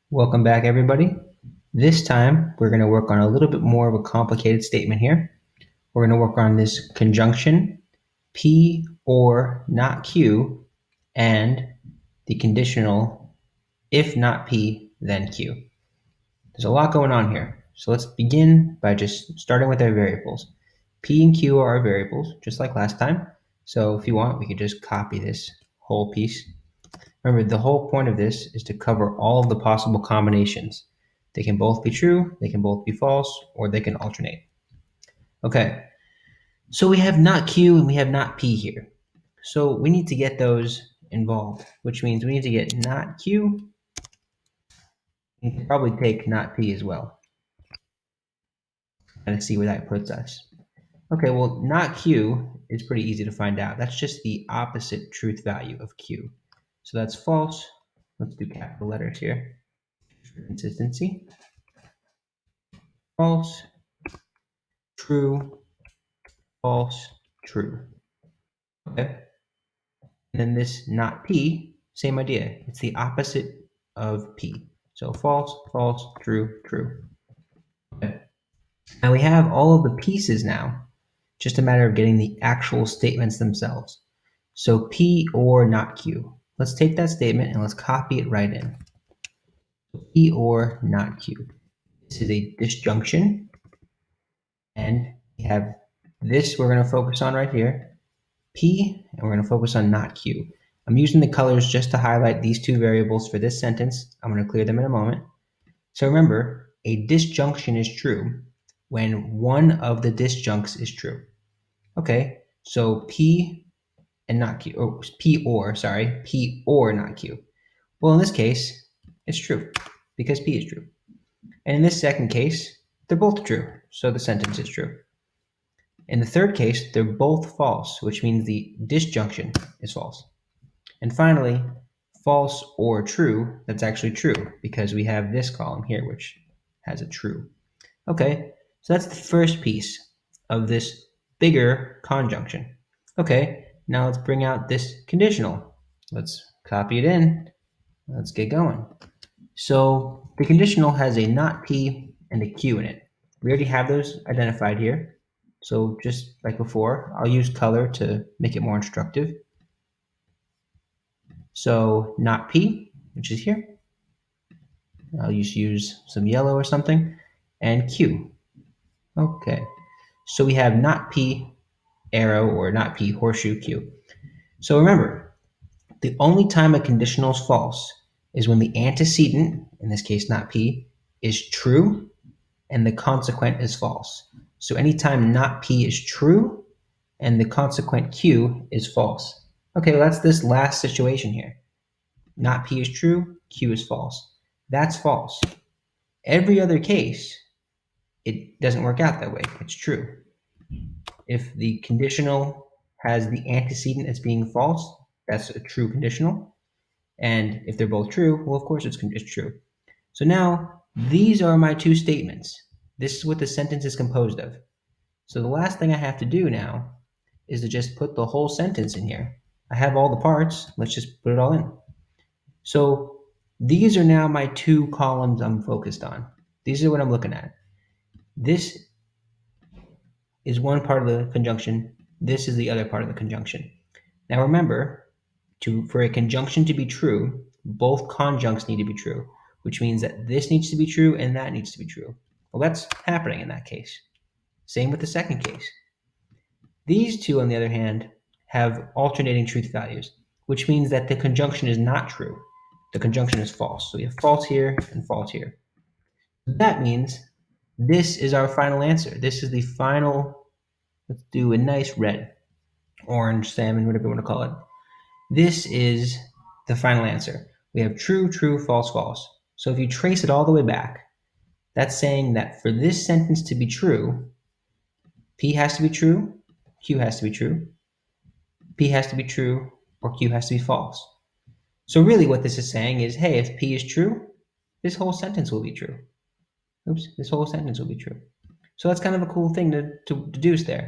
Welcome back, everybody. This time, we're going to work on a little bit more of a complicated statement here. We're going to work on this conjunction, P or not Q, and the conditional, if not P, then Q. There's a lot going on here. So let's begin by just starting with our variables. P and Q are our variables, just like last time. So if you want, we could just copy this whole piece. Remember, the whole point of this is to cover all of the possible combinations. They can both be true, they can both be false, or they can alternate. Okay, so we have not Q and we have not P here. So we need to get those involved, which means we need to get not Q, and we can probably take not P as well, and see where that puts us. Okay, well, not Q is pretty easy to find out. That's just the opposite truth value of Q. So that's false. Let's do capital letters here for consistency. False, true, false, true. Okay. And then this not P, same idea. It's the opposite of P. So false, false, true, true. Okay. Now we have all of the pieces now. Just a matter of getting the actual statements themselves. So P or not Q. Let's take that statement and let's copy it right in. P or not Q. This is a disjunction. And we have this we're going to focus on right here. P, and we're going to focus on not Q. I'm using the colors just to highlight these two variables for this sentence. I'm going to clear them in a moment. So remember, a disjunction is true when one of the disjuncts is true. Okay, so P and not Q, or P or not Q. Well, in this case, it's true because P is true. And in this second case, they're both true, so the sentence is true. In the third case, they're both false, which means the disjunction is false. And finally, false or true, that's actually true because we have this column here, which has a true. Okay, so that's the first piece of this bigger conjunction. Okay, now let's bring out this conditional. Let's copy it in. Let's get going. So the conditional has a not P and a Q in it. We already have those identified here. So just like before, I'll use color to make it more instructive. So not P, which is here. I'll just use some yellow or something. And Q. Okay. So we have not P arrow or not P horseshoe Q. So remember, the only time a conditional is false is when the antecedent, in this case not P, is true and the consequent is false. So anytime not P is true and the consequent Q is false. Okay, well that's this last situation here. Not P is true, Q is false. That's false. Every other case, it doesn't work out that way. It's true. If the conditional has the antecedent as being false, that's a true conditional. And if they're both true, well, of course it's true. So now, these are my two statements. This is what the sentence is composed of. So the last thing I have to do now is to just put the whole sentence in here. I have all the parts. Let's just put it all in. So these are now my two columns I'm focused on. These are what I'm looking at. This is one part of the conjunction. This is the other part of the conjunction. Now remember, for a conjunction to be true, both conjuncts need to be true, which means that this needs to be true and that needs to be true. Well, that's happening in that case. Same with the second case. These two, on the other hand, have alternating truth values, which means that the conjunction is not true. The conjunction is false. So we have false here and false here. That means this is our final answer. This is the final, let's do a nice red, orange, salmon, whatever you want to call it. This is the final answer. We have true, true, false, false. So if you trace it all the way back, that's saying that for this sentence to be true, P has to be true, Q has to be true, P has to be true, or Q has to be false. So really what this is saying is, hey, if P is true, this whole sentence will be true. Oops, this whole sentence will be true. So that's kind of a cool thing to deduce there.